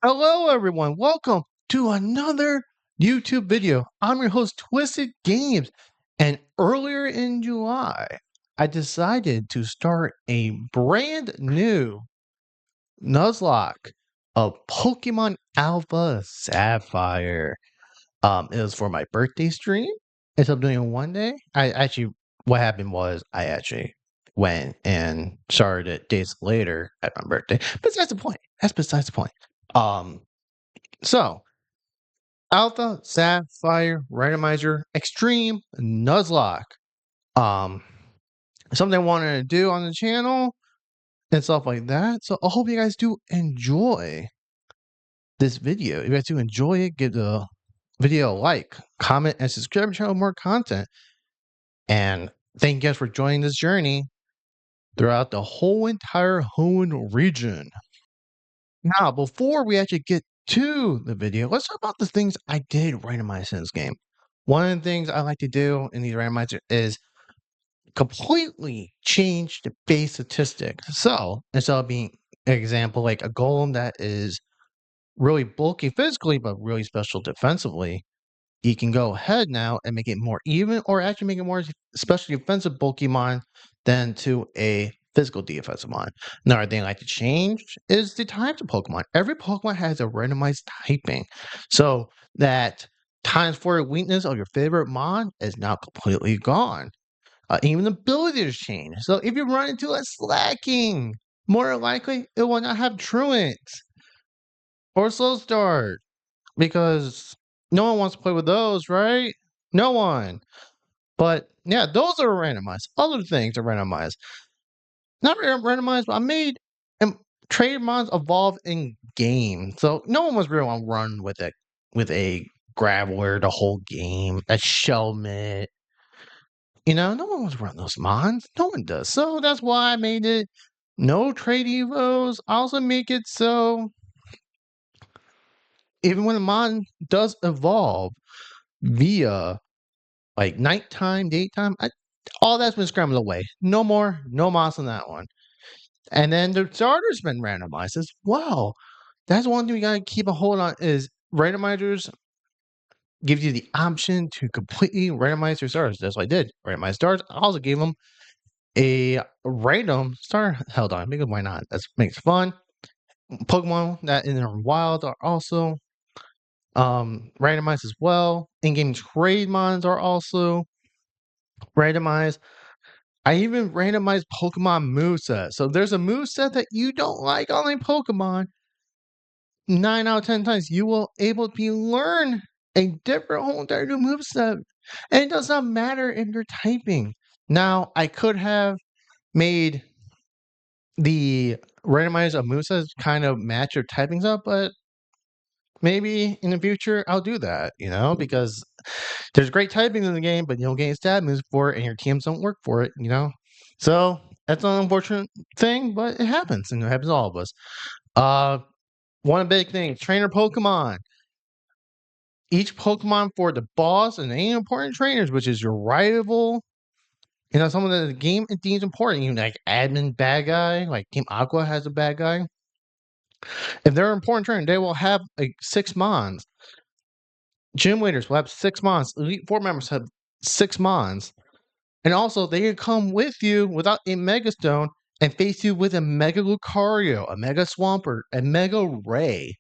Hello, everyone. Welcome to another YouTube video. I'm your host, Twisted Games. And earlier in July, I decided to start a brand new Nuzlocke of Pokemon Alpha Sapphire. It was for my birthday stream. Instead of doing it one day, what happened was I actually went and started it days later at my birthday. But that's the point. That's besides the point. Um, so Alpha, Sapphire, Randomizer, Extreme, Nuzlocke. Um, Something I wanted to do on the channel and stuff like that. So I hope you guys do enjoy this video. If you guys do enjoy it, give the video a like, comment, and subscribe to the channel for more content. And thank you guys for joining this journey throughout the whole entire Hoenn region. Now, before we actually get to the video, let's talk about the things I did randomize in this game. One of the things I like to do in these randomizers is completely change the base statistic. So instead of being an example like a golem that is really bulky physically but really special defensively, you can go ahead now and make it more even or actually make it more special defensive Pokemon than to a physical defensive mon. Another thing I like to change is the types of Pokemon. Every Pokemon has a randomized typing. So that times 4 weakness of your favorite mon is now completely gone. Even the abilities change. So if you run into a Slacking, more likely it will not have Truant or Slow Start because no one wants to play with those, right? No one. But yeah, those are randomized. Other things are randomized. Not randomized, but I made trade mons evolve in game. So no one was really on run with a Graveler the whole game, a Shelmet. No one wants to run those mons. No one does. So that's why I made it no trade evos. I also make it so even when a mon does evolve via like nighttime, daytime, all that's been scrambled away. No more, no moss on that one. And then the starter's been randomized as well. That's one thing we gotta keep a hold on is randomizers gives you the option to completely randomize your starters. That's what I did. Randomize starters. I also gave them a random star. Held on, because why not? That makes fun. Pokemon that in the wild are also randomized as well. In-game trade mons are also randomized. I even randomized Pokemon moveset. So if there's a moveset that you don't like on a Pokemon, 9 out of 10 times you will able to learn a different whole entire new moveset. And it does not matter if you're typing. Now, I could have made the randomizer of movesets kind of match your typings up, but maybe in the future I'll do that, because there's great typing in the game, but you don't get stat moves for it and your teams don't work for it. So that's an unfortunate thing, but it happens, and it happens to all of us. One big thing, trainer Pokemon. Each Pokemon for the boss and any important trainers, which is your rival. Someone that the game deems important, even like admin bad guy, like Team Aqua has a bad guy. If they're an important trainer, they will have like 6 mons. Gym leaders will have 6 mons. Elite 4 members have 6 mons. And also, they can come with you without a Mega Stone and face you with a Mega Lucario, a Mega Swampert, a Mega Ray.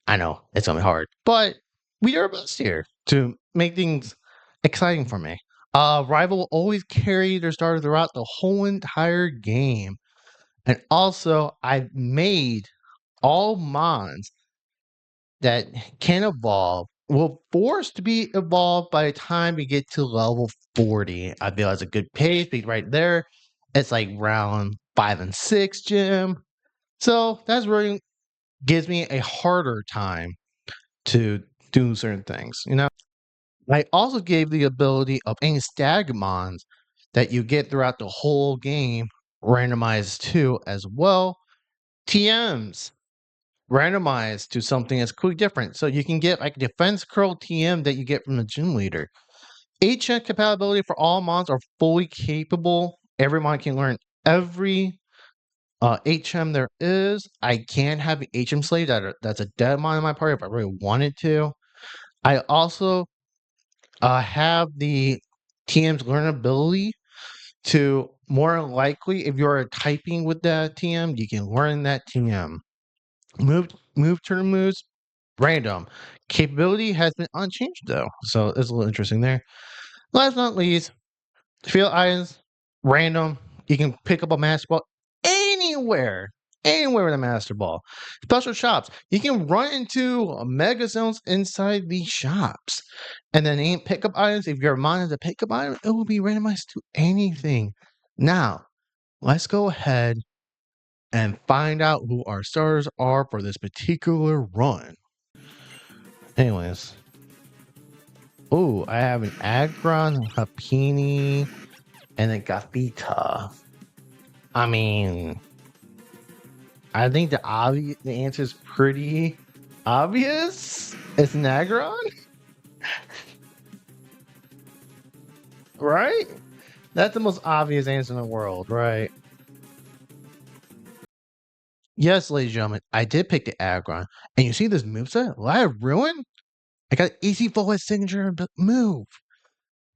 I know, it's going to be hard, but we do our best here to make things exciting for me. Rival will always carry their starter throughout the whole entire game. And also, I've made all mons that can evolve will force to be evolved by the time we get to level 40. I feel that's a good pace because right there, it's like round 5 and 6 gym. So that's really gives me a harder time to do certain things. I also gave the ability of any stagmons that you get throughout the whole game randomized to as well. TMs randomized to something that's completely different. So you can get like defense curl TM that you get from the gym leader. HN compatibility for all mons are fully capable. Every mon can learn every HM there is. I can have an HM slave that's a dead mod in my party if I really wanted to. I also have the TM's learnability to more likely, if you're typing with that TM, you can learn that TM. Move turn moves, random. Capability has been unchanged though, so it's a little interesting there. Last but not least, field items, random. You can pick up a master ball anywhere, anywhere with a master ball. Special shops. You can run into mega zones inside these shops. And then any pickup items, if you're modded a pickup item, it will be randomized to anything. Now, let's go ahead and find out who our starters are for this particular run. Anyways. Oh, I have an Agron, Hapini, and a Gafita. I mean, I think the answer is pretty obvious. It's an Agron, right? That's the most obvious answer in the world, right? Yes, ladies and gentlemen, I did pick the Agron. And you see this moveset? Live Ruin? I got easy forward signature move.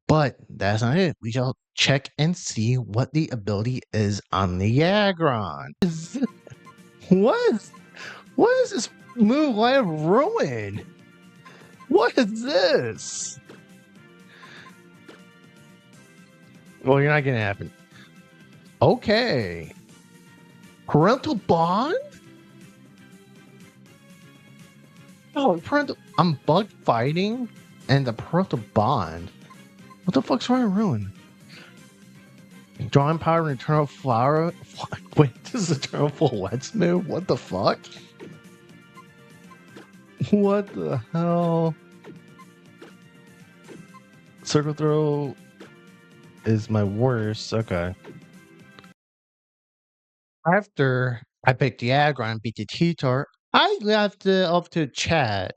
But that's not it. We shall check and see what the ability is on the Agron. What is this move Live Ruin? What is this? Well, you're not gonna happen. Okay. Parental bond? Oh, parental. I'm bug fighting and the parental bond. What the fuck's wrong with Ruin? Drawing power and eternal flower. Wait, this is eternal full Wets move? What the fuck? What the hell? Circle throw is my worst. Okay. After I picked the Agron and beat the T-Tar, I left it up to Chad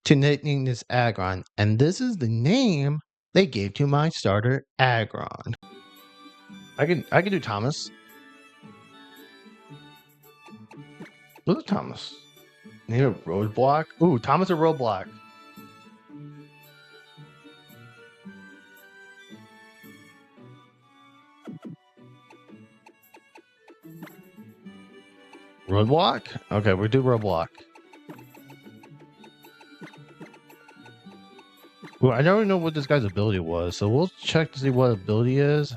to nickname this Agron, and this is the name they gave to my starter Agron. I can do Thomas. Who's Thomas? Name a roadblock? Ooh, Thomas a roadblock. Roadblock? Okay, we'll do roadblock. Well, I don't know what this guy's ability was, so we'll check to see what ability is.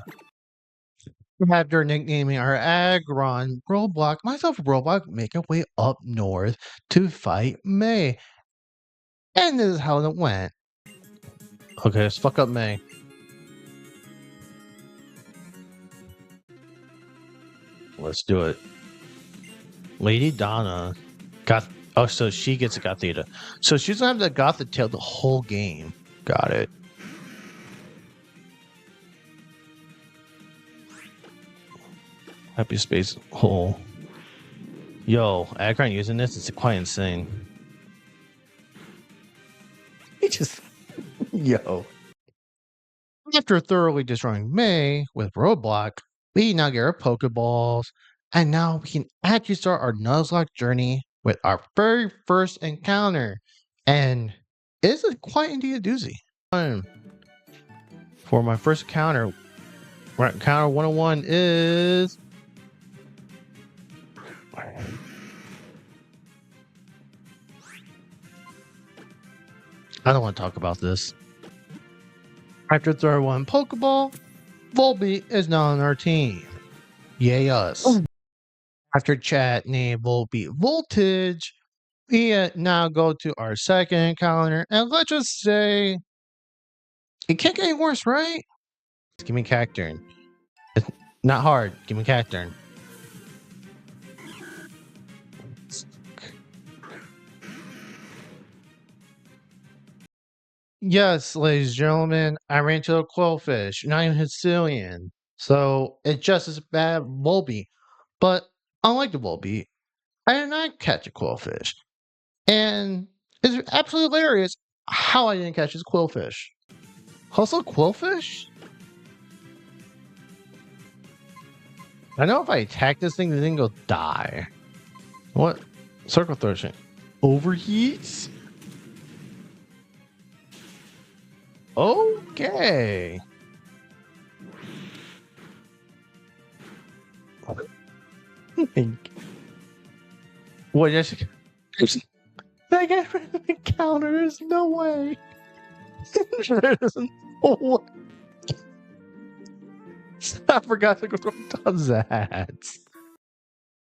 After nicknaming our Agron roadblock, myself roadblock make our way up north to fight May. And this is how it went. Okay, let's fuck up May. Let's do it. Lady Donna got. Oh, so she gets a Gothita. So she's gonna have the Gotha tail the whole game. Got it. Happy space hole. Yo, Agron using this is quite insane. He just. Yo. After thoroughly destroying May with Roadblock, we now get our Pokeballs, and now we can actually start our Nuzlocke journey with our very first encounter. And it's quite indeed a doozy. For my first encounter, encounter 101 is... I don't want to talk about this. After throw one Pokeball, Volbeat is now on our team. Yay us. After chat named Volbeat Voltage, we now go to our second encounter, and let's just say it can't get any worse, right? Give me Cacturn. It's not hard. Give me Cacturn. Yes, ladies and gentlemen, I ran into a Quillfish, not even Hisuian. So it's just as bad Volbeat. But unlike the Volbeat, I did not catch a Quillfish. And it's absolutely hilarious how I didn't catch this Quillfish. Also, Quillfish? I know if I attack this thing, the thing will die. What? Circle thrushing. Overheats? Okay. What? That guy encounters? No way. Oh, I forgot to go does that.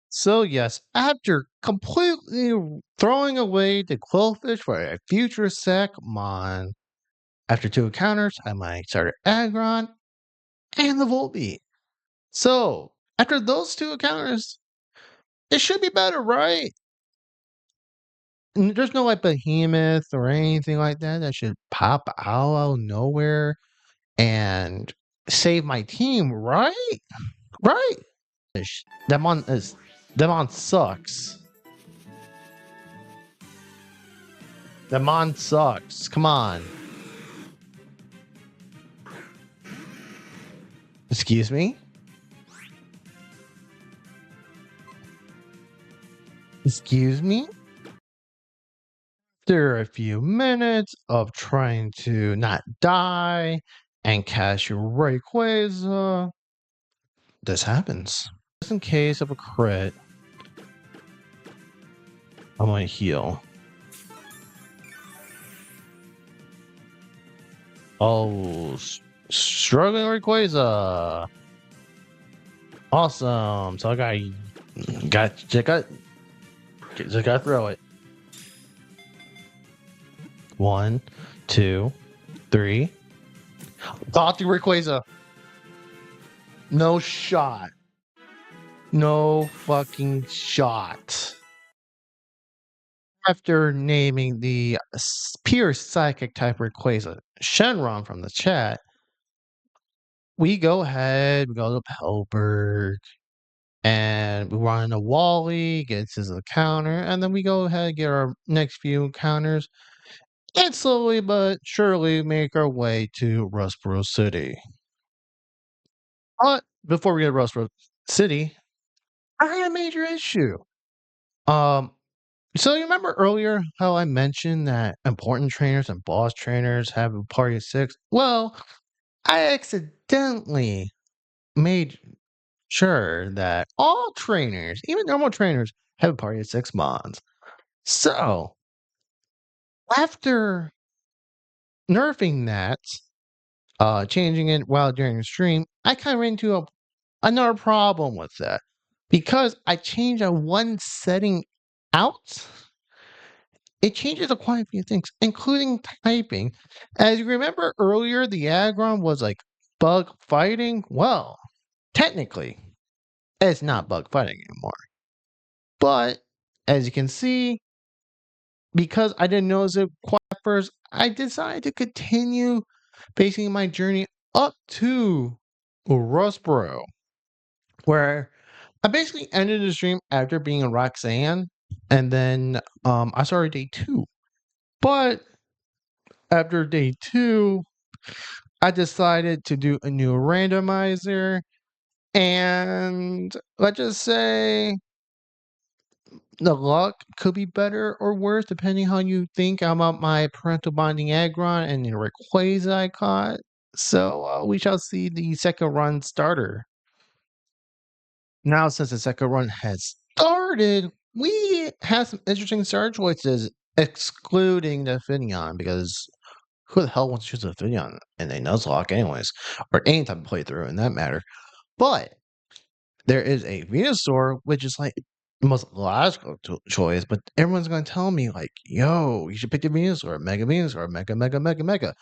So yes, after completely throwing away the Quillfish for a future Sackmon, after 2 encounters, I might starter Aggron and the Volbeat. So after those 2 encounters, it should be better, right? There's no like behemoth or anything like that that should pop out of nowhere and save my team, right? Right? That mon sucks. That mon sucks. Come on. Excuse me? Excuse me? After a few minutes of trying to not die and cast your Rayquaza, this happens. Just in case of a crit, I'm gonna heal. Oh, struggling Rayquaza. Awesome. So I just gotta throw it. 1, 2, 3. Thought the Rayquaza. No shot. No fucking shot. After naming the pure psychic type Rayquaza Shenron from the chat, we go ahead, we go to Pelberg, and we run a Wally, gets his counter, and then we go ahead and get our next few counters, and slowly but surely make our way to Rustboro City. But before we get to Rustboro City, I had a major issue. So you remember earlier how I mentioned that important trainers and boss trainers have a party of 6? Well, I accidentally made sure that all trainers, even normal trainers, have a party of 6 mons. So after nerfing that, changing it while during the stream, I kind of ran into another problem with that because I changed a one setting out. It changes quite a few things, including typing. As you remember earlier, the Aggron was like bug fighting. Well, technically, it's not bug fighting anymore. But as you can see, because I didn't notice it quite at first, I decided to continue basing my journey up to Rustboro, where I basically ended the stream after being in Roxanne, and then I started day 2. But after day 2, I decided to do a new randomizer, and let's just say the luck could be better or worse depending how you think about my parental bonding Aggron and the Rayquaza I caught. So we shall see the second run starter. Now, since the second run has started, we have some interesting start choices, excluding the Finneon, because who the hell wants to choose a Finneon in a Nuzlocke anyways, or any type of playthrough in that matter. But there is a Venusaur, which is like the most logical choice, but everyone's going to tell me, like, yo, you should pick the Venusaur, Mega Venusaur, Mega, Mega, Mega, Mega.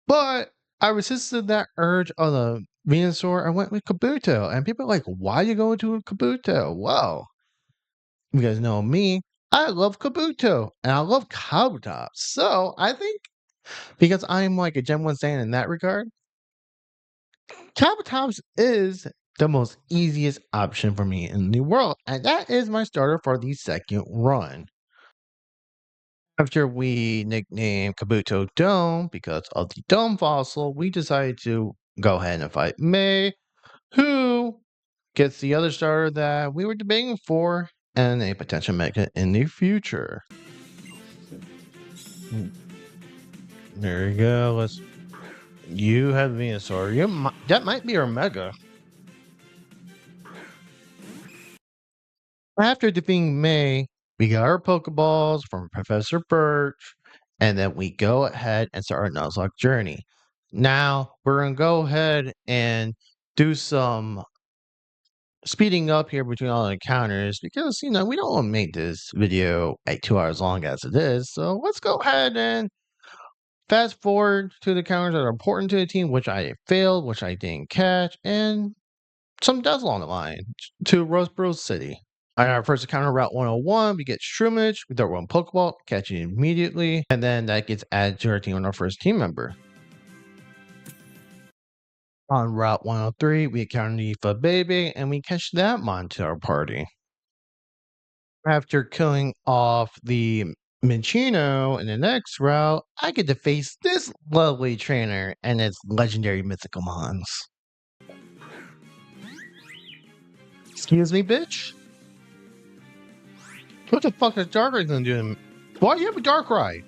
But I resisted that urge of the Venusaur. I went with Kabuto, and people are like, why you going to Kabuto? Well, you guys know me. I love Kabuto, and I love Kabutops. So I think because I'm like a Gen 1 fan in that regard, Kabutops is the most easiest option for me in the world, and that is my starter for the second run. After we nicknamed Kabuto Dome because of the Dome fossil, we decided to go ahead and fight May, who gets the other starter that we were debating for and a potential mega in the future. There you go. You have Venusaur. That might be our mega. After defeating May, we got our Pokeballs from Professor Birch, and then we go ahead and start our Nuzlocke journey. Now, we're going to go ahead and do some speeding up here between all the encounters because, we don't want to make this video 2 hours long as it is. So let's go ahead and fast forward to the encounters that are important to the team, which I failed, which I didn't catch, and some deaths along the line to Roseboro City. On our first encounter, Route 101, we get Shroomish, we throw one Pokeball, catch it immediately, and then that gets added to our team on our first team member. On Route 103, we encounter Nifa Baby, and we catch that mon to our party. After killing off the Minchino in the next route, I get to face this lovely trainer and its legendary mythical mons. Excuse me, bitch? What the fuck is Darkrai gonna do? Why do you have a Darkrai?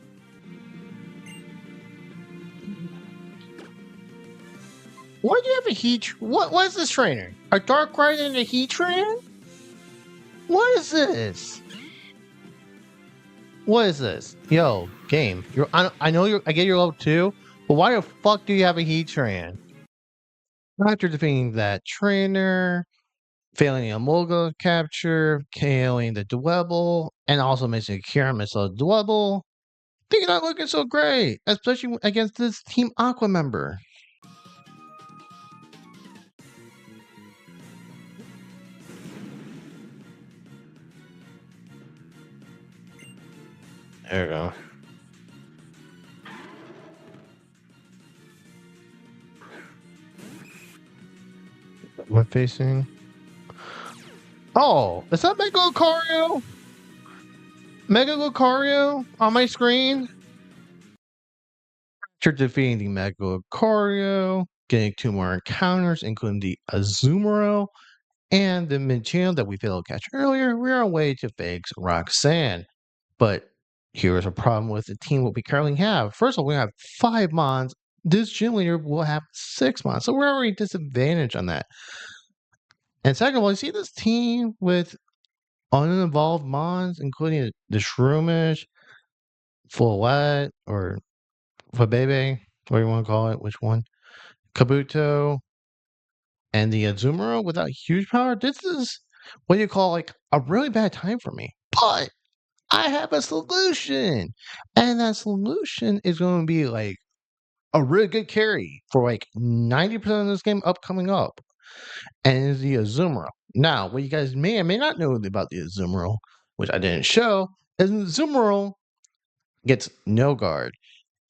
Why do you have a Heat? What is this trainer? A Darkrai and a Heatran? What is this? What is this? Yo, game. I know I get you're level 2, but why the fuck do you have a Heatran? After defeating that trainer, failing the Emolga capture, KOing the Dwebble, and also missing a Kira missile Dwebble, things not looking so great, especially against this Team Aqua member. There you go. We're facing. Oh, is that Mega Lucario? Mega Lucario on my screen? After defeating the Mega Lucario, getting 2 more encounters, including the Azumarill and the Minchino that we failed to catch earlier, we're on our way to face Roxanne. But here's a problem with the team what we currently have. First of all, we have 5 mons. This gym leader will have 6 mons, so we're already disadvantaged on that. And second of all, you see this team with uninvolved mons, including the Shroomish, Follette, or Fabebe, what do you want to call it, which one? Kabuto, and the Azumarill without huge power. This is what you call like a really bad time for me. But I have a solution. And that solution is going to be like a really good carry for like 90% of this game upcoming up. And it's the Azumarill. Now, what you guys may or may not know about the Azumarill, which I didn't show, is the Azumarill gets no guard.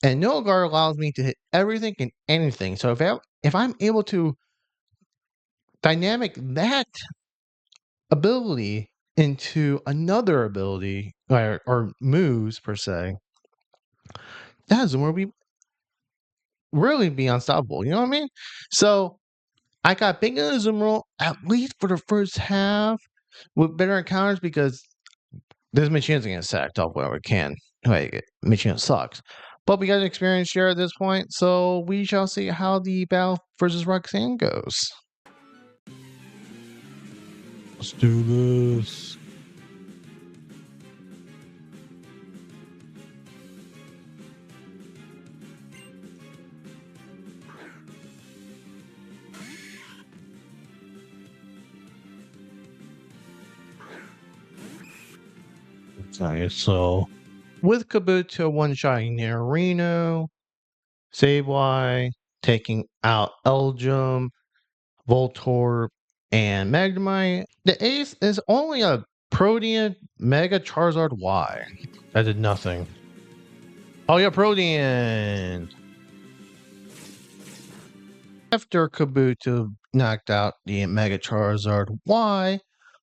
And no guard allows me to hit everything and anything. So if I'm able to dynamic that ability into another ability or moves per se, that Azumarill will really be unstoppable. You know what I mean? So I got big in Azumarill at least for the first half with better encounters because this Michino's gonna get sacked off wherever it can. Like Michino sucks. But we got an experience share at this point, so we shall see how the battle versus Roxanne goes. Let's do this. Nice. So with Kabuto one-shotting near Reno, Sabewai taking out Elgium, Voltorb, and Magnemite, the ace is only a Protean Mega Charizard Y. That did nothing. Oh yeah, Protean! After Kabuto knocked out the Mega Charizard Y,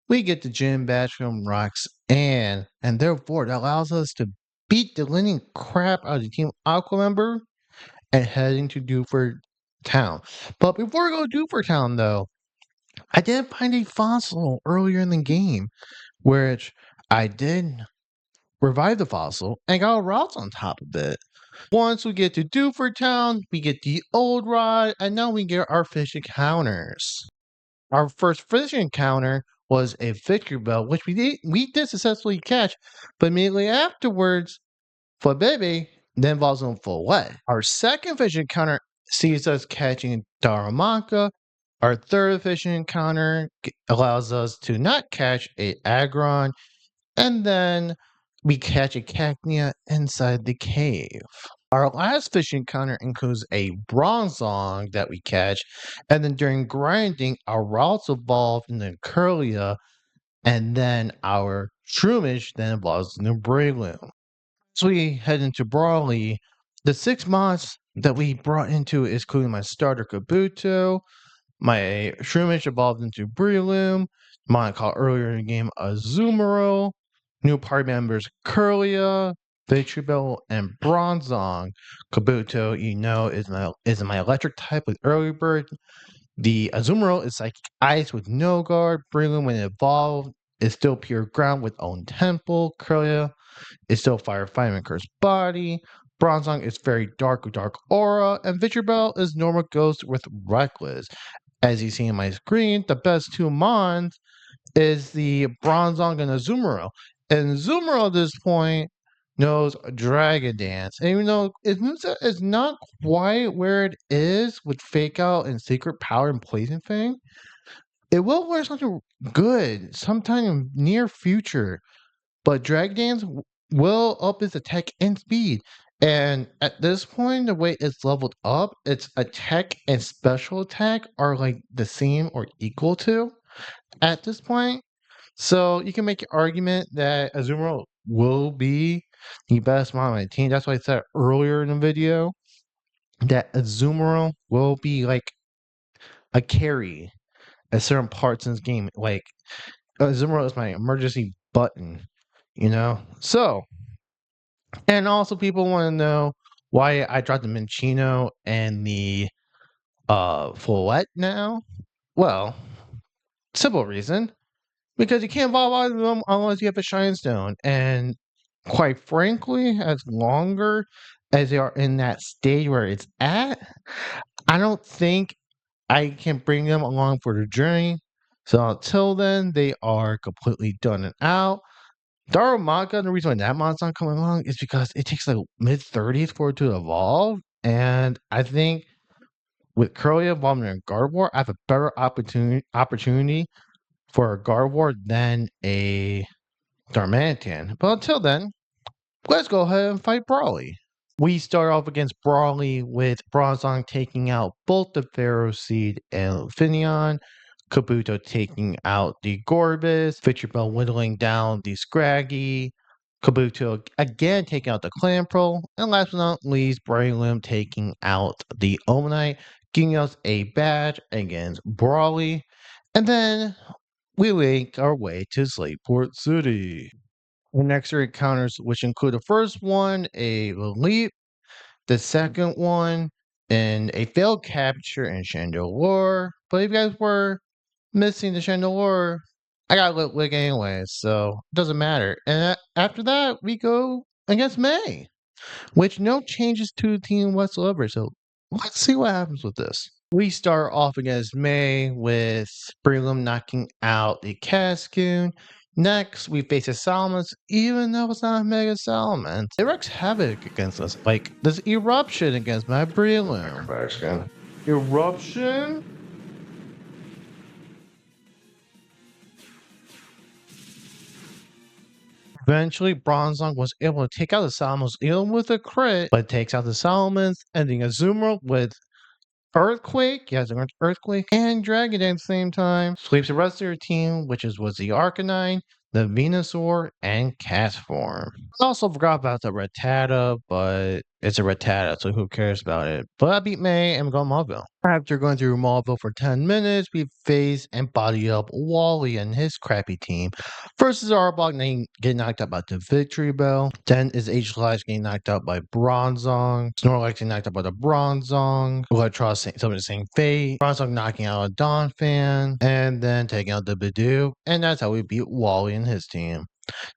we get the gym badge from Roxanne, and therefore it allows us to beat the living crap out of the Team Aqua member and heading to Dewford Town. But before we go to Dewford Town, though, I did find a fossil earlier in the game, which I did revive the fossil and got a route on top of it. Once we get to Doofer Town, we get the old rod, and now we get our fish encounters. Our first fish encounter was a victory bell, which we did successfully catch, but immediately afterwards, for baby, then falls on full wet. Our second fish encounter sees us catching Daramaka. Our third fish encounter allows us to not catch a Agron, and then we catch a Cacnea inside the cave. Our last fish encounter includes a bronzong that we catch, and then during grinding, our routes evolve into Curlia, and then our Shroomish then evolves into Breloom. So we head into Brawly. The 6 mods that we brought into is including my starter Kabuto, my Shroomish evolved into Breloom, mod called earlier in the game Azumarill, new party members Curlia, Victreebel, and Bronzong. Kabuto, is my electric type with early bird. The Azumarill is psychic ice with no guard. Breloom, when it evolved, is still pure ground with own temple. Curlia is still fire fighting Cursed Body. Bronzong is very dark with dark aura, and Victreebel is normal ghost with reckless. As you see on my screen, the best two mons is the Bronzong and Azumarill. And Azumarill at this point knows Dragon Dance. And even though it's not quite where it is with Fake Out and Secret Power and Poison Fang, it will learn something good sometime in near future. But Dragon Dance will up its attack and speed. And at this point, the way it's leveled up, its attack and special attack are like the same or equal to at this point. So you can make an argument that Azumarill will be the best mod on my team. That's why I said earlier in the video that Azumarill will be like a carry at certain parts in this game. Like Azumarill is my emergency button, So, and also people want to know why I dropped the Minccino and the Follette now. Well, simple reason. Because you can't evolve out of them unless you have a Shine Stone. And quite frankly, as longer as they are in that stage where it's at, I don't think I can bring them along for the journey. So until then, they are completely done and out. Darumaka, the reason why that mod's not coming along is because it takes like mid-30s for it to evolve. And I think with Curly evolving in Gardevoir, I have a better opportunity for a Gardevoir than a Darmanitan. But until then, let's go ahead and fight Brawly. We start off against Brawly with Bronzong taking out both the Pharaoh Seed and Finneon, Kabuto taking out the Gorbis, Victreebel whittling down the Scraggy, Kabuto again taking out the Clamperl, and last but not least, Breloom taking out the Omanite, giving us a badge against Brawly. And then we make our way to Slateport City. The next three encounters, which include the first one, a leap, the second one, and a failed capture in Chandelure. But if you guys were missing the Chandelure, I got Lit Wig anyway, so it doesn't matter. And after that, we go against May, which no changes to the team whatsoever. So let's see what happens with this. We start off against May with Breloom knocking out the Cascoon. Next, we face a Salamence, even though it's not a Mega Salamence. It wreaks havoc against us. Like, this Eruption against my Breloom. Eruption? Eventually, Bronzong was able to take out the Salamence even with a crit, but takes out the Salamence, ending Azumarill with Earthquake, yes, Earthquake, and Dragon at the same time. Sweeps the rest of your team, which was the Arcanine, the Venusaur, and Castform. I also forgot about the Rattata, but It's a Rattata, so who cares about it? But I beat May and we go Mauville. After going through Mauville for 10 minutes, we face and body up Wally and his crappy team. First is Arbok getting knocked out by the Victory Bell. Then is H-Slash getting knocked out by Bronzong. Snorlax getting knocked out by the Bronzong. Electros some of the same fate. Bronzong knocking out a Donphan. And then taking out the Bidoof. And that's how we beat Wally and his team.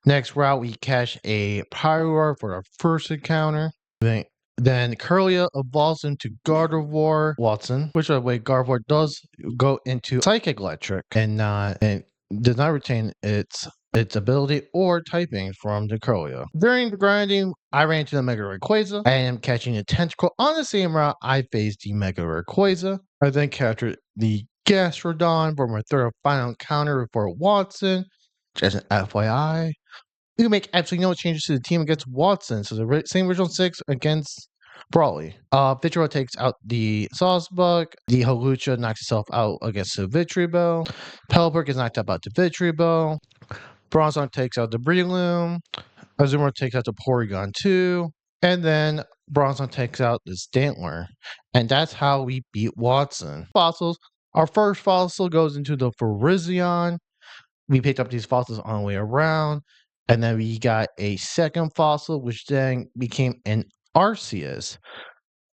Next route, we catch a Pyroar for our first encounter. Then Curlia evolves into Gardevoir Watson, which by the way, Gardevoir does go into Psychic Electric and does not retain its ability or typing from the Curlia. During the grinding, I ran into the Mega Rayquaza. I am catching a Tentacle on the same route I faced the Mega Rayquaza. I then captured the Gastrodon for my third and final encounter before Watson. Just an FYI, you can make absolutely no changes to the team against Watson. So the same original 6 against Brawly. Victreebel takes out the Sawsbuck. The Hawlucha knocks itself out against the Victreebel. Pelipper gets knocked out by the Victreebel. Bronzong takes out the Breloom. Azumarill takes out the Porygon 2. And then Bronzong takes out the Stantler. And that's how we beat Watson. Fossils. Our first fossil goes into the Virizion. We picked up these fossils on the way around. And then we got a second fossil, which then became an Arceus.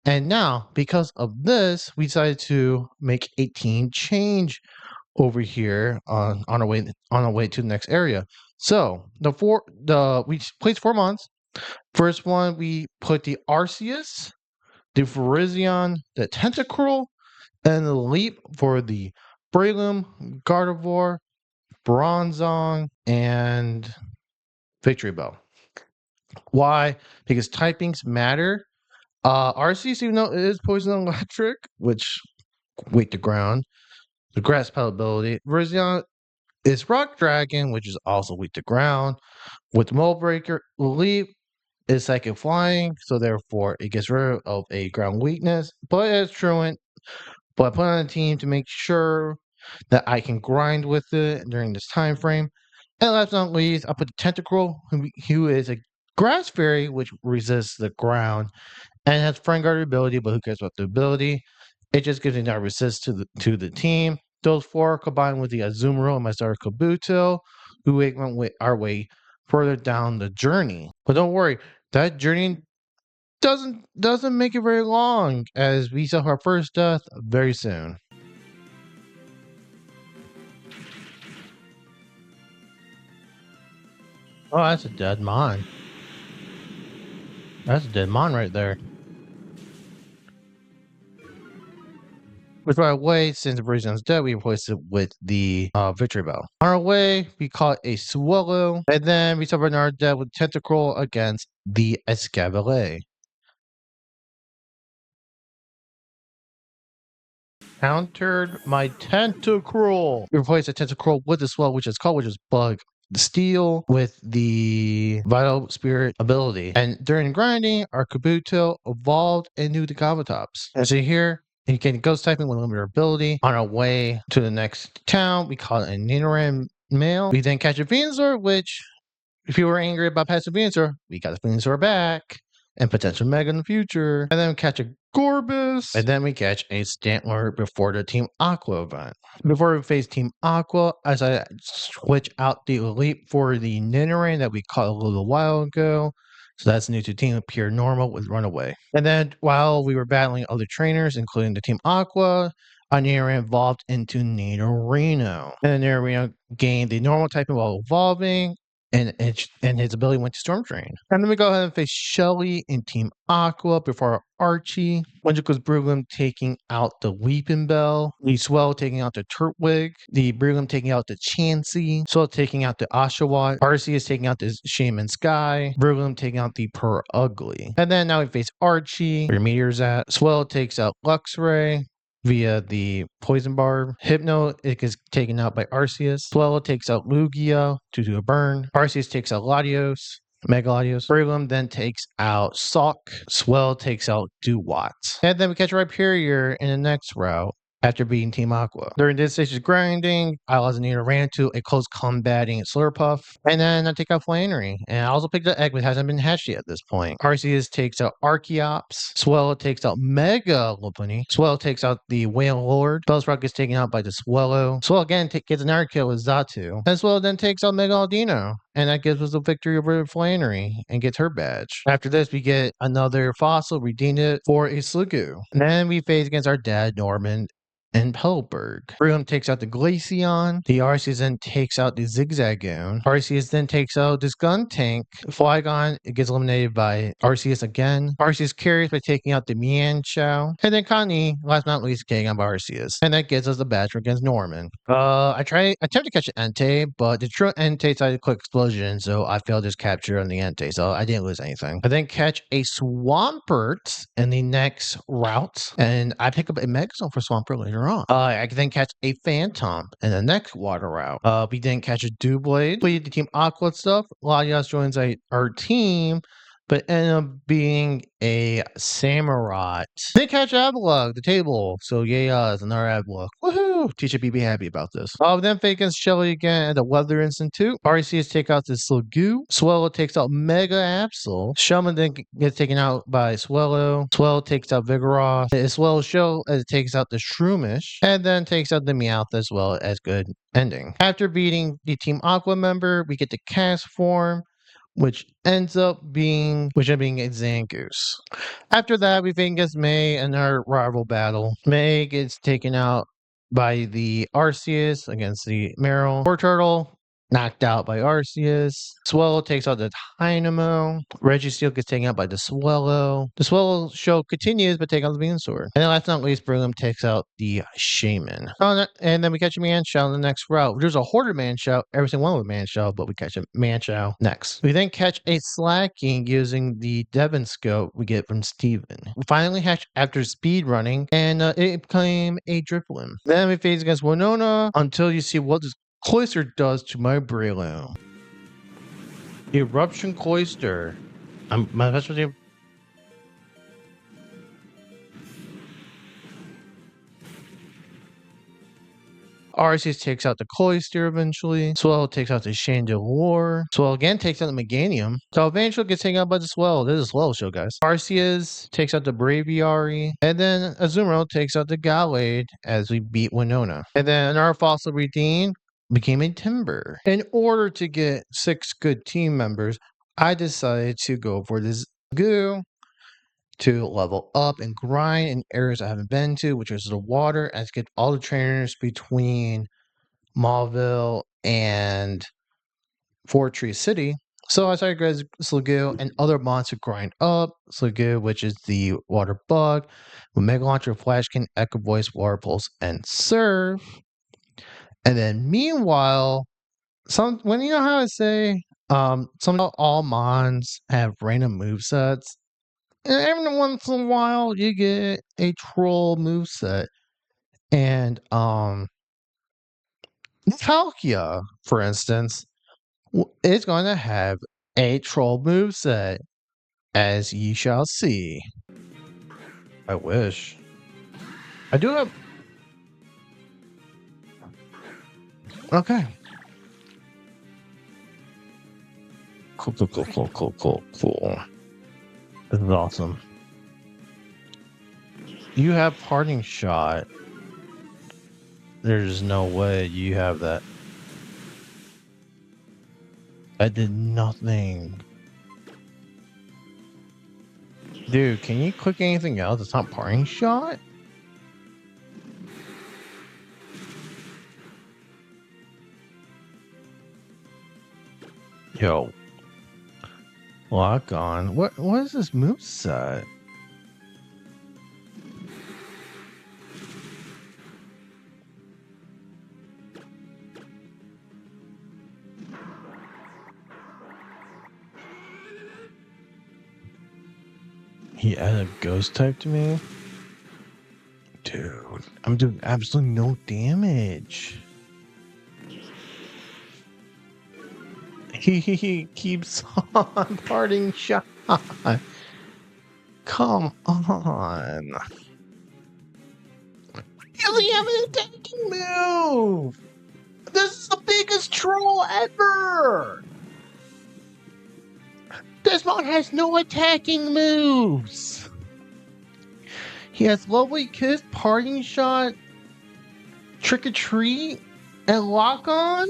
And now, because of this, we decided to make a team change over here on our way to the next area. So we placed 4 months. First one, we put the Arceus, the Virizion, the Tentacruel, and the Leap for the Breloom, Gardevoir, Bronzong, and Victreebel. Why? Because typings matter. Arceus, even though it is poison electric, which weak to ground, the grass spell ability. Virizion is rock dragon, which is also weak to ground. With Mold Breaker, Leap is psychic flying, so therefore it gets rid of a ground weakness. But it's truant. But I put on a team to make sure that I can grind with it during this time frame. And last but not least, I put the Tentacruel, who is a grass fairy, which resists the ground and has friend guard ability, but who cares about the ability? It just gives me that resist to the team. Those 4 combined with the Azumarill and my starter Kabuto, who went our way further down the journey. But don't worry, that journey doesn't make it very long, as we saw our first death very soon. Oh, that's a dead mon. That's a dead mon right there. Which, by the way, since the Virizion's dead, we replaced it with the Victreebel. On our way, we caught a Swallow, and then we suffered our death with Tentacruel against the Escavalier. Countered my Tentacruel. We replaced the Tentacruel with the Swallow, which is Bug Steel with the Vital Spirit ability. And during grinding, our Kabuto evolved into the Gavatops. As you hear, you can ghost typing with limited ability. On our way to the next town, we caught a Nidoran male. We then catch a Venusaur, which, if you were angry about passing Venusaur, we got the Venusaur back. And potential Mega in the future. And then we catch a Gorbis. And then we catch a Stantler before the Team Aqua event. Before we face Team Aqua, as I switch out the Elite for the Nidoran that we caught a little while ago. So that's new to Team Pure Normal with Runaway. And then while we were battling other trainers, including the Team Aqua, a Nidoran evolved into Nidorino. And the Nidorino gained the normal typing while evolving. And his ability went to Storm Drain. And then we go ahead and face Shelly in Team Aqua before Archie. Whimsico's Breloom taking out the Weeping Bell. The Swell taking out the Turtwig. The Breloom taking out the Chansey. Swell taking out the Oshawott. Arcee is taking out the Shaman Sky. Breloom taking out the Per Ugly. And then now we face Archie, where your meteor's at. Swell takes out Luxray via the Poison Barb. Hypno is taken out by Arceus. Swellow takes out Lugia to do a burn. Arceus takes out Latios. Mega Latios. Breloom then takes out Sock. Swell takes out Duwat. And then we catch Rhyperior in the next route, after beating Team Aqua. During this stage of grinding, I also need to ran into a close combating Slurpuff, and then I take out Flannery, and I also picked the egg, but hasn't been hatched yet at this point. Arceus takes out Archeops, Swellow takes out Mega Lopunny, Swellow takes out the Whale Lord, Bellsprout gets taken out by the Swellow, Swellow again gets another kill with Xatu, and Swellow then takes out Mega Aldino, and that gives us a victory over Flannery and gets her badge. After this, we get another fossil, redeem it for a Sliggoo. And then we face against our dad, Norman, and Pelberg. Brillium takes out the Glaceon. The Arceus then takes out the Zigzagoon. Arceus then takes out this Gun Tank. Flygon gets eliminated by Arceus again. Arceus carries by taking out the Mienshao. And then Connie, last but not least, getting out by Arceus. And that gives us the badge against Norman. I attempt to catch an Entei, but the true Entei decided to click explosion, so I failed this capture on the Entei, so I didn't lose anything. I then catch a Swampert in the next route, and I pick up a Megazone for Swampert later on. I can then catch a Phantom in the next water route. We didn't catch a Doublade. We did the Team Aqua stuff. Latias joins our team, but ended up being a Samurott. They catch Avalok, the table. So yeah, it's another Avalok. Woohoo! Teacher be happy about this. Then fake against Shelly again at the Weather Institute. Arceus take out the Sliggoo. Swellow takes out Mega Absol. Shellman then gets taken out by Swellow. Swellow takes out Vigoroth. Swellow Shell takes out the Shroomish. And then takes out the Meowth as well as good ending. After beating the Team Aqua member, we get the cast form, which ends up being a Zangoose. After that, we think against May in our rival battle. May gets taken out by the Arceus against the Meryl. Poor Turtle knocked out by Arceus. Swellow takes out the Dynamo. Registeel gets taken out by the Swellow. The Swellow show continues, but take out the Venusaur. And then last but not least, Brillium takes out the Shaman. And then we catch a Manshell in the next route. There's a Hoarder Manshell, every single one with Manshell, but we catch a Manshell next. We then catch a Slacking using the Devon Scope we get from Steven. We finally hatch after speed running, and it became a Drifloon. Then we face against Winona until you see what this Cloyster does to my Breloom. Eruption Cloyster. My best name. Arceus takes out the Cloyster eventually. Swellow takes out the Chandelure. Swellow again takes out the Meganium. So eventually gets taken out by the Swellow. This is a Swellow show, guys. Arceus takes out the Braviary. And then Azumarill takes out the Gallade as we beat Winona. And then our fossil redeemed became a Timber. In order to get 6 good team members, I decided to go for this Goo to level up and grind in areas I haven't been to, which is the water, and to get all the trainers between Mauville and Fortree City. So I started with Sliggoo and other monster grind up. Sliggoo, which is the water bug, with Mega Launcher, Flashkin, Echo Voice, Water Pulse, and Surf. And then meanwhile, when you know how I say, some all mons have random movesets. And every once in a while you get a troll moveset. And Palkia, for instance, is going to have a troll moveset, as ye shall see. I wish. I do have. Okay. Cool. This is awesome. You have Parting Shot. There's no way you have that. I did nothing. Dude, can you click anything else? It's not Parting Shot? Yo. Lock on. What is this moveset? He added a ghost type to me? Dude, I'm doing absolutely no damage. He keeps on Parting Shot. Come on. He doesn't have an attacking move! This is the biggest troll ever! This one has no attacking moves! He has Lovely Kiss, Parting Shot, Trick or Treat, and Lock On?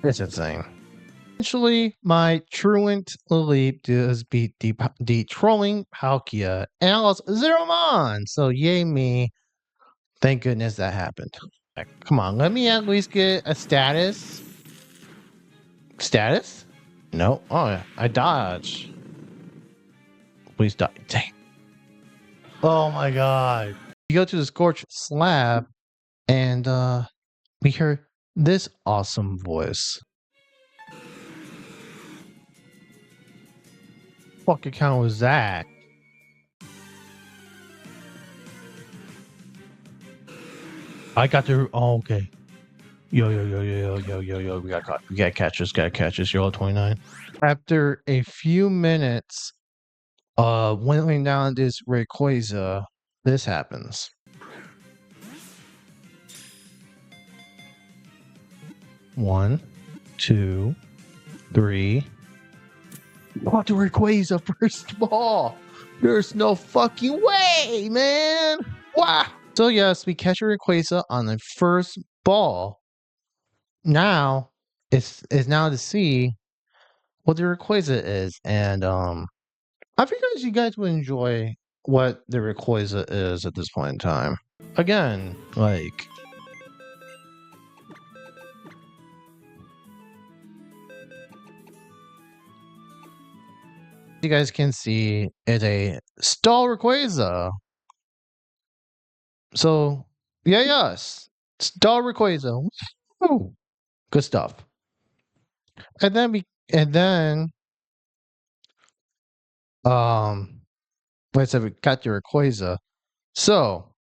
It's insane. Eventually, my truant leap does beat the trolling Palkia and I lost 0 Mon. So yay me. Thank goodness that happened. Come on, let me at least get a status. Status? No. Oh, I dodged. Please die. Dang. Oh my god. You go to the Scorched Slab and we hear this awesome voice. What account was that? I got the. Oh, okay. Yo. We gotta catch this. You're all 29. After a few minutes, whittling down this Rayquaza, this happens. One, two, three. What the Rayquaza first ball? There's no fucking way, man. Wow. So yes, we catch a Rayquaza on the first ball. Now it's now to see what the Rayquaza is, and I figured you guys would enjoy what the Rayquaza is at this point in time. Again, like you guys can see, it's a stall Rayquaza. So yes, stall Rayquaza. Woo. Good stuff. And then like I said, we got the Rayquaza. So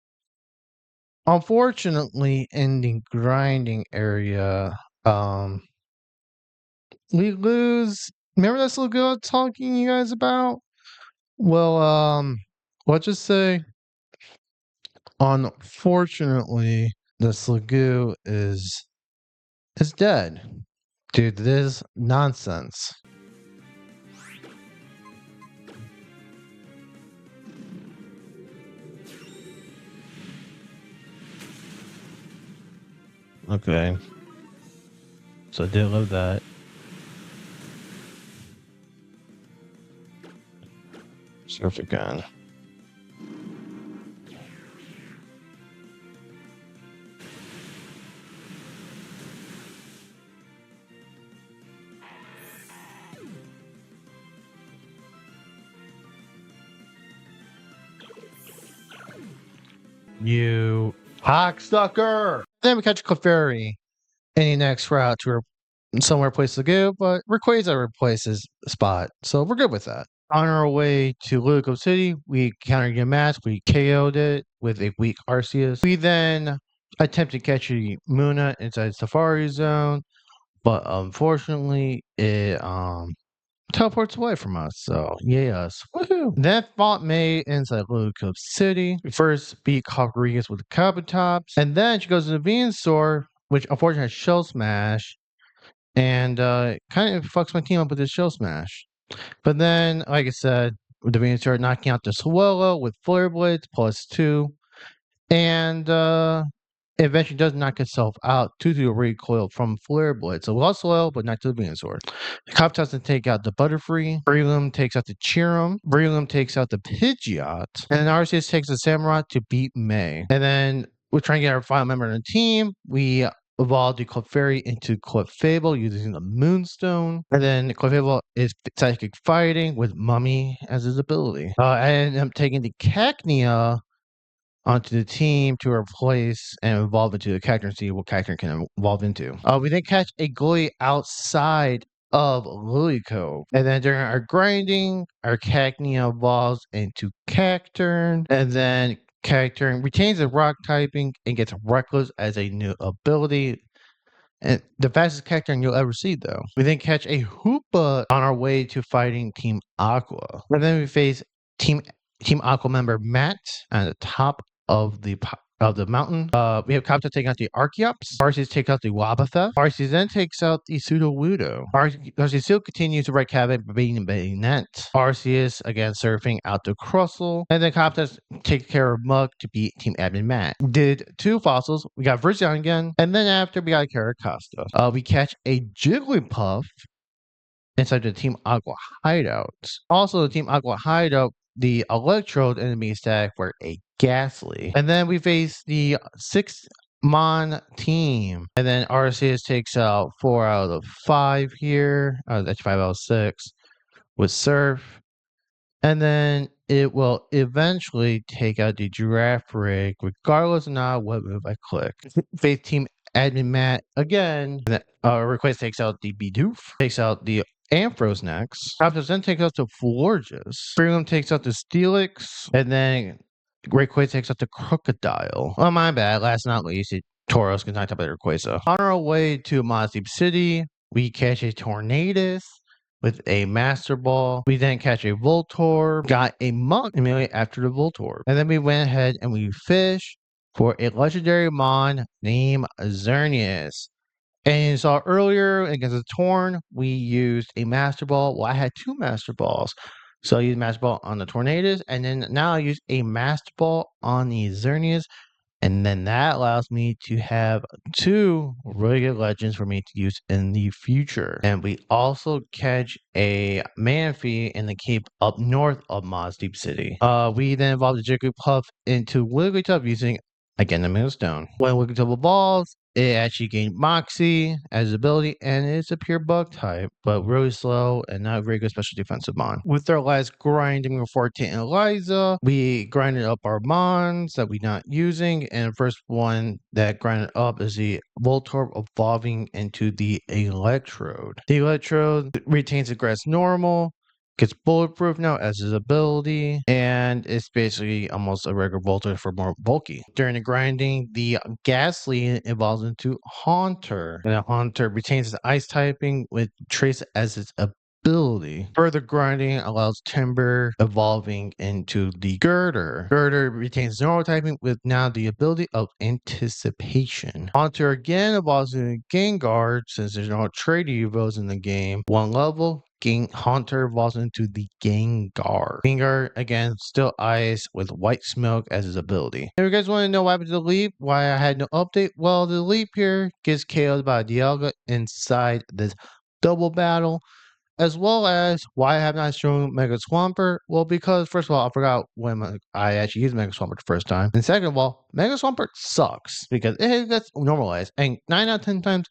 unfortunately, in the grinding area, we lose. Remember that Slugoo I was talking to you guys about? Well, let's just say, unfortunately, the Slugoo is dead. Dude, this is nonsense. Okay. So I did love that. Surf again. You cocksucker! Then we catch Clefairy in the next route to somewhere place to go, but Rayquaza replaces Spot, so we're good with that. On our way to Ludo City, we countered your match, we KO'd it with a weak Arceus. We then attempt to catch a Muna inside Safari Zone, but unfortunately it teleports away from us, so yay us. Woohoo! Then fought May inside Ludo City. We first beat Rodriguez with the Kabutops, and then she goes to the Venusaur, which unfortunately has Shell Smash, and kind of fucks my team up with this Shell Smash. But then, like I said, with the Venusaur knocking out the Swallow with Flare Blades +2, and it eventually does knock itself out due to a recoil from Flare Blade. So we lost Swallow, but not to the Venusaur. Cop doesn't take out the Butterfree. Breloom takes out the Cheerum. Breloom takes out the Pidgeot. And then Arceus takes the Samurott to beat May. And then we're trying to get our final member on the team. We evolved the Clefairy into Clefable using the Moonstone. And then Clefable is psychic fighting with Mummy as his ability. I ended up taking the Cacnea onto the team to replace and evolve into the character and see what character can evolve into. We then catch a Gully outside of Lily Cove. And then during our grinding, our Cacnea evolves into Cacturn. And then Cacturn retains the rock typing and gets Reckless as a new ability. And the fastest character you'll ever see, though. We then catch a Hoopa on our way to fighting Team Aqua. And then we face Team Aqua member Matt at the top of the mountain. We have Kapta taking out the Archeops. Arceus takes out the Wobbuffet. Arceus then takes out the Sudowoodo. Arceus still continues to wreak havoc, beating Bayonet. Arceus again surfing out the Crustle. And then Kapta takes care of Mug to beat Team Admin Matt. Did 2 fossils. We got Verzion again. And then after we got Carracosta. We catch a Jigglypuff inside the Team Aqua hideout. Also, the Team Aqua hideout, the Electrode enemy stack were a Ghastly. And then we face the 6-Mon team. And then Arceus takes out 4 out of 5 here. That's 5 out of 6 with Surf. And then it will eventually take out the Giraffe Rig, regardless of not what move I click. Face Team Admin Matt again. And then, Request takes out the Bidoof, takes out the Ampharos next. Raptors then takes out the Florges. Freedom takes out the Steelix. And then Rayquaza takes out the Crocodile. Oh, my bad. Last not least, Tauros can knock out the Rayquaza. On our way to Mossdeep City, we catch a Tornadus with a Master Ball. We then catch a Voltorb, got a Muk immediately after the Voltorb. And then we went ahead and we fish for a legendary Mon named Xerneas. And you saw earlier against the Torn, we used a Master Ball. Well, I had 2 Master Balls. So I used Master Ball on the Tornadus, and then now I use a Master Ball on the Xerneas. And then that allows me to have 2 really good legends for me to use in the future. And we also catch a Manphy in the cape up north of Mossdeep City. We then evolve the Jigglypuff into Wigglytuff using, again, the Moonstone. When Wigglytuff evolves, it actually gained Moxie as ability, and it's a pure bug type, but really slow and not very good special defensive mon. With our last grinding before Tate and Eliza, we grinded up our mons that we're not using, and the first one that grinded up is the Voltorb evolving into the Electrode. The Electrode retains the grass normal, gets bulletproof now as his ability, and it's basically almost a regular Voltorb for more bulky. During the grinding, the Ghastly evolves into Haunter, and the Haunter retains its ice typing with Trace as its ability. Further grinding allows Timber evolving into the Girder. Girder retains normal typing with now the ability of Anticipation. Haunter again evolves into Gengar since there's no trade evos in the game. 1 level. Haunter evolves into the Gengar. Gengar, again, still ice with White Smoke as his ability. If you guys want to know what happened to the Leap, why I had no update, well, the Leap here gets KO'd by Dialga inside this double battle, as well as why I have not shown Mega Swampert. Well, because first of all, I forgot when I actually used Mega Swampert the first time. And second of all, Mega Swampert sucks because it gets normalized. And 9 out of 10 times,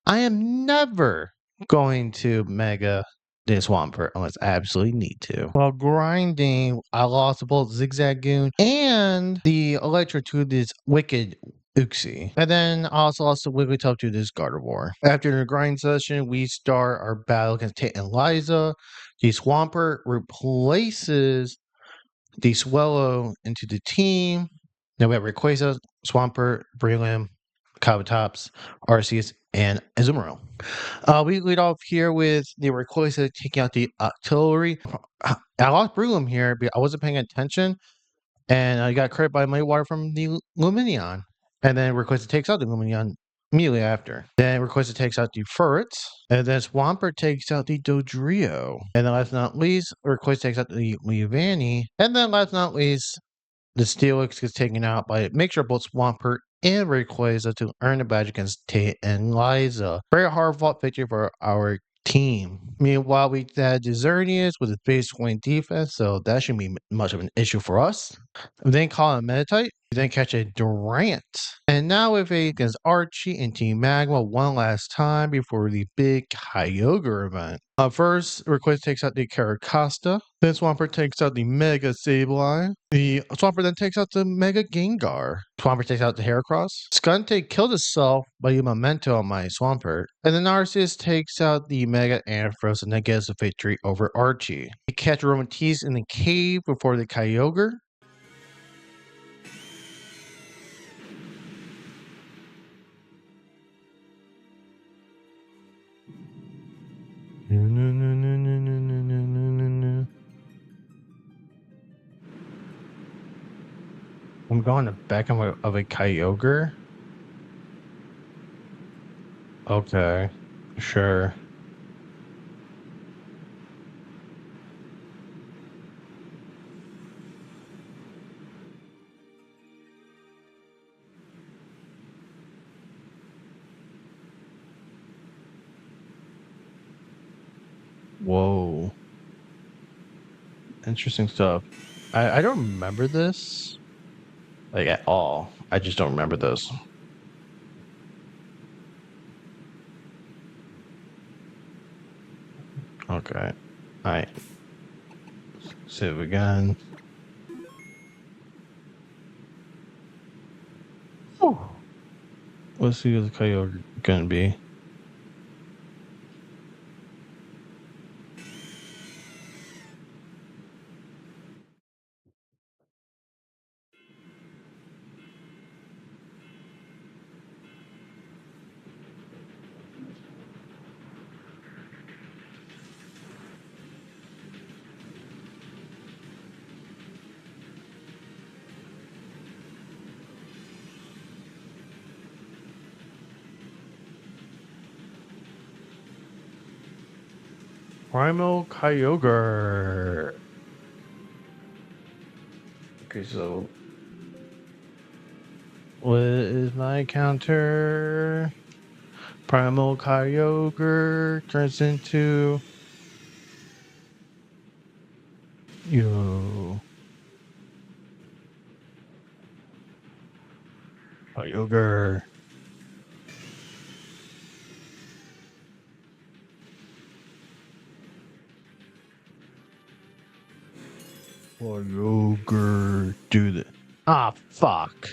I am never going to Mega this Swampert unless I absolutely need to. While grinding, I lost both Zigzagoon and the Electro to this Wicked Uxie. And then I also lost the Wigglytuff to this Gardevoir. After the grind session, we start our battle against Tate and Liza. The Swampert replaces the Swellow into the team. Then we have Rayquaza, Swampert, Breloom, Kabutops, Arceus, and Azumarill. We lead off here with the Rayquaza taking out the Artillery. I lost Breloom here, but I wasn't paying attention, and I got credit by Mighty Water from the Lumineon. And then Rayquaza takes out the Lumineon immediately after. Then Rayquaza takes out the Furret, and then Swampert takes out the Dodrio. And then last but not least, Rayquaza takes out the Leavanny. And then last but not least, the Steelix gets taken out by make sure both Swampert and Rayquaza to earn the badge against Tate and Liza. Very hard fought victory for our team. Meanwhile, we had Xerneas with his base 20 defense, so that shouldn't be much of an issue for us. We then call a Meditite. We then catch a Durant. And now we face against Archie and Team Magma one last time before the big Kyogre event. First, Rayquaza takes out the Carracosta. Then Swampert takes out the Mega Sableye. The Swampert then takes out the Mega Gengar. Swampert takes out the Heracross. Skuntank killed itself by using Memento on my Swampert. And then Arceus takes out the Mega Ampharos and then gets a victory over Archie. We catch Romantis in the cave before the Kyogre. I'm going to back of a Kyogre. Okay, sure. Whoa. Interesting stuff. I don't remember this like at all. I just don't remember this. Okay. Alright. Save again. Whew. Let's see what the Kyogre gonna be. Primal Kyogre. Okay, so what is my counter? Primal Kyogre turns into yo Kyogre. Kyogre. Do this. Ah, fuck.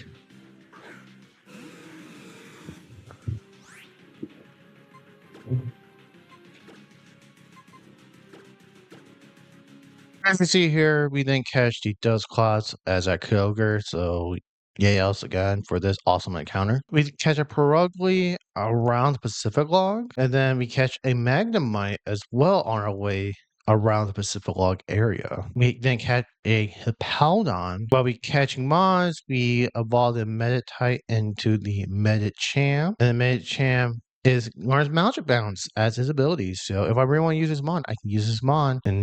As we see here, we then catch the Dusclops as our Kyogre, so yay us again for this awesome encounter. We catch a Perugly around the Pacific Log, and then we catch a Magnemite as well on our way around the Pacific Log area. We then catch a Hippowdon. While we catching Mons, we evolve the Meditite into the Medicham, and the Medicham learns magic bounce as his abilities. So if I really want to use his mon, I can use his mon in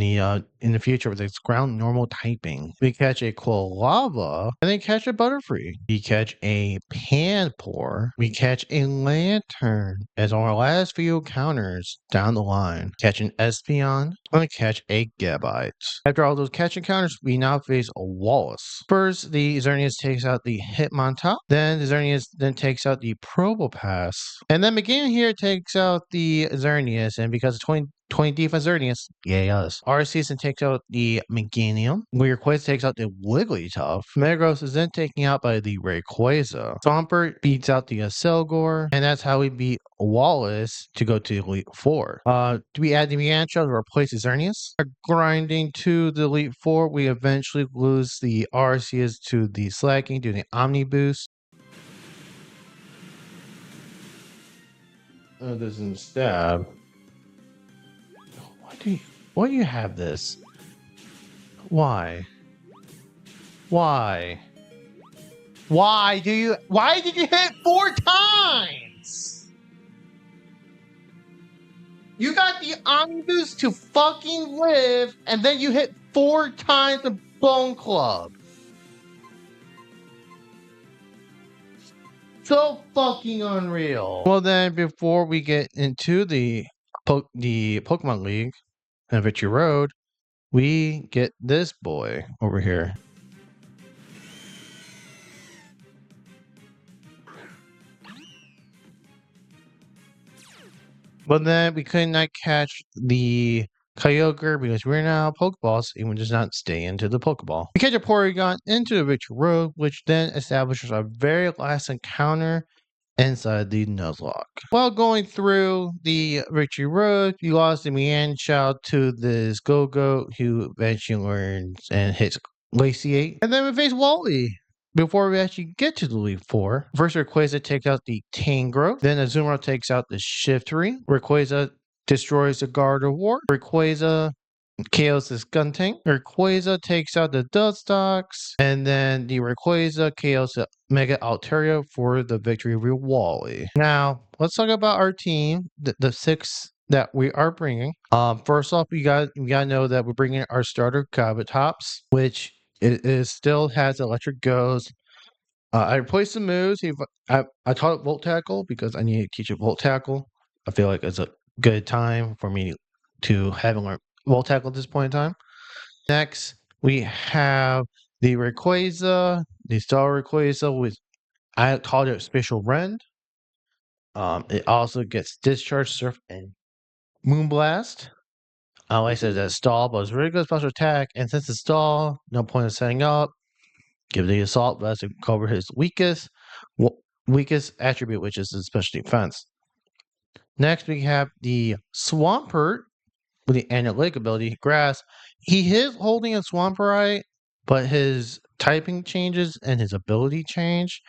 the future with its ground normal typing. We catch a Quilava and then catch a Butterfree. We catch a Panpour. We catch a Lantern as our last few counters down the line. Catch an Espeon and catch a Gabite. After all those catch encounters, we now face a Wallace. First, the Xerneas takes out the Hitmontop. Then the Xerneas then takes out the Probopass. And then McGinn here takes out the Xerneas, and because of 20 defense Xerneas, yay us. Arceus takes out the Meganium. Rayquaza takes out the Wigglytuff. Metagross is then taken out by the Rayquaza. Swampert beats out the Acelgor, and that's how we beat Wallace to go to Elite Four. Do we add the Meantra to replace the Xerneas? Grinding to the Elite Four, we eventually lose the Arceus to the Slacking due to the Omni Boost. This is stab. Why do you have this? Why? Why? Why did you hit 4 times? You got the Omnibus to fucking live, and then you hit 4 times the Bone Club. So fucking unreal. Well then, before we get into the Pokemon League and Victory Road, we get this boy over here. But then we could not catch the Kyogre because we're now Pokeballs and we does not stay into the Pokeball. We catch a Porygon into the Victory Road, which then establishes our very last encounter inside the Nuzlocke. While going through the Victory Road, you lost the Mienshao to this Go-Go who eventually learns and hits Glaciate. And then we face Wally. Before we actually get to the Elite Four, first Rayquaza takes out the Tangrowth, then Azumarill takes out the Shiftry. Rayquaza destroys the Gardevoir. Rayquaza Chaos' Gunting. Rayquaza takes out the Dustox. And then the Rayquaza KO's Mega Altaria for the victory over Wally. Now, let's talk about our team, the 6 that we are bringing. First off, we gotta know that we're bringing our starter Kabutops, which it still has electric goes. I replaced some moves. I taught it Volt Tackle because I need to teach it Volt Tackle. I feel like it's a good time for me to have learned Volt Tackle at this point in time. Next, we have the Rayquaza, the Star Rayquaza with I called it Special Rend. It also gets Discharge, Surf, and Moonblast. Like I said, that stall, but it's really good special attack. And since it's stall, no point in setting up. Give the assault vest to cover his weakest attribute, which is his special defense. Next, we have the Swampert with the analytic ability, Grass. He is holding a Swampert, but his typing changes and his ability change.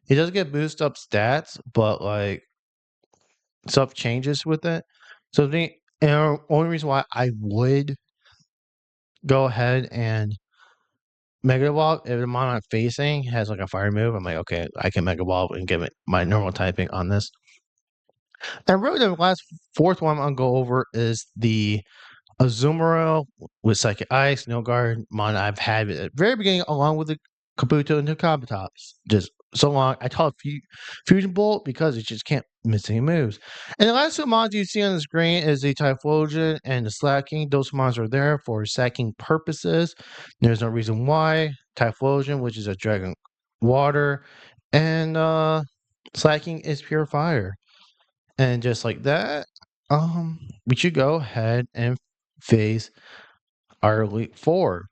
He does get boost up stats, but like stuff changes with it. So the only reason why I would go ahead and Mega Evolve, if the mon I'm facing has like a fire move, I'm like, okay, I can Mega Evolve and give it my normal typing on this. And really, the last fourth one I'm gonna go over is the Azumarill with Psychic Ice, No Guard mon I've had at the very beginning, along with the Kabuto and the Kabutops. Just so long. I taught Fusion Bolt because it just can't miss any moves. And the last two mons you see on the screen is the Typhlosion and the Slacking. Those mons are there for sacking purposes. There's no reason why. Typhlosion, which is a Dragon Water, and Slacking is Pure Fire. And just like that, we should go ahead and face our Elite Four.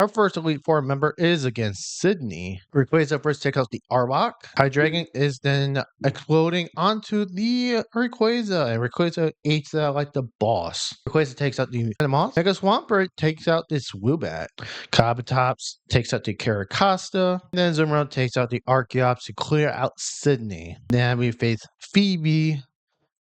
Our first Elite Four member is against Sydney. Rayquaza first take out the Arbok. Hydreigon is then exploding onto the Rayquaza, and Rayquaza eats that like the boss. Rayquaza takes out the Moss. Mega Swampert takes out this Woobat. Kabutops takes out the Caracosta. And then Zumaro takes out the Archeops to clear out Sydney. Then we face Phoebe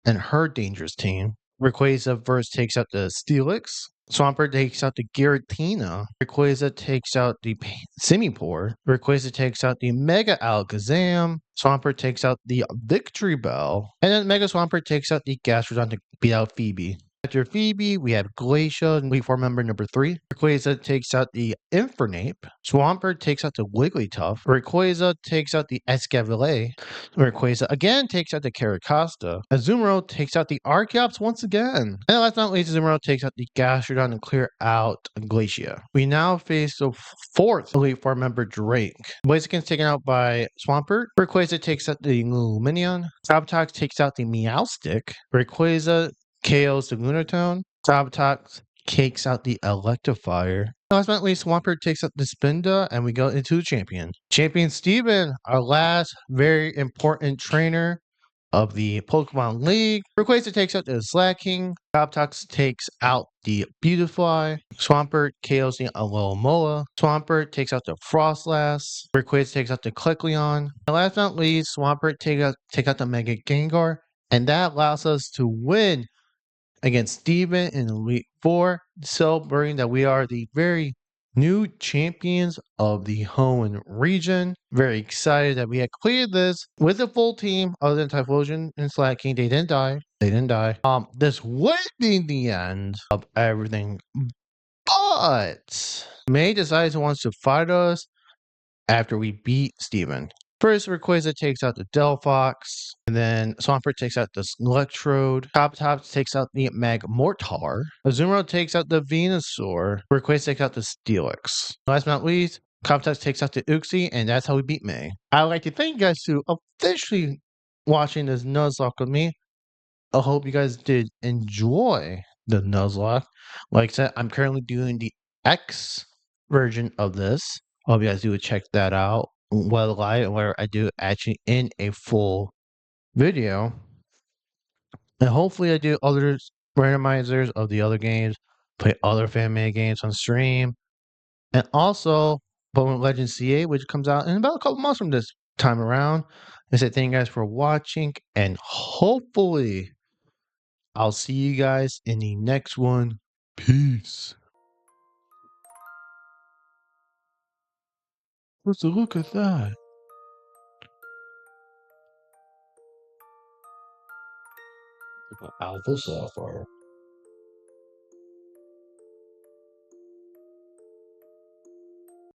and her dangerous team. Rayquaza first takes out the Steelix. Swampert takes out the Giratina. Rayquaza takes out the Simipour. Rayquaza takes out the Mega Alakazam. Swampert takes out the Victory Bell. And then Mega Swampert takes out the Gastrodon to beat out Phoebe. After Phoebe, we have Glacia, Elite Four member number 3. Rayquaza takes out the Infernape. Swampert takes out the Wigglytuff. Rayquaza takes out the Escavalier. Rayquaza again takes out the Caracosta. Azumarill takes out the Archeops once again. And last but not least, Azumarill takes out the Gastrodon and clear out Glacia. We now face the fourth Elite Four member, Drake. Blaziken's taken out by Swampert. Rayquaza takes out the Lumineon. Sabotage takes out the Meowstic. Rayquaza KOs the Lunatone. Sabotage takes out the Electivire. Last but not least, Swampert takes out the Spinda, and we go into the champion. Champion Steven, our last very important trainer of the Pokemon League. Rayquaza takes out the Slacking. Sabotage takes out the Beautifly. Swampert KOs the Alomola. Swampert takes out the Frostlass. Rayquaza takes out the Kecleon. And last but not least, Swampert take out the Mega Gengar, and that allows us to win against Steven in Elite Four, celebrating that we are the very new champions of the Hoenn region. Very excited that we had cleared this with a full team other than Typhlosion and Slacking. They didn't die. They didn't die. This would be the end of everything, but May decides he wants to fight us after we beat Steven. First, Rayquaza takes out the Delphox, and then Swampert takes out the Electrode. Kabutops takes out the Magmortar. Azumarill takes out the Venusaur. Rayquaza takes out the Steelix. Last but not least, Kabutops takes out the Uxie, and that's how we beat May. I'd like to thank you guys for officially watching this Nuzlocke with me. I hope you guys did enjoy the Nuzlocke. Like I said, I'm currently doing the X version of this. I hope you guys do check that out. Well, live where I do actually in a full video, and hopefully I do other randomizers of the other games, play other fan-made games on stream, and also Pokemon Legends CA, which comes out in about a couple months from this time around. I say thank you guys for watching, and hopefully I'll see you guys in the next one. Peace. Let's look at that. Alpha Sapphire.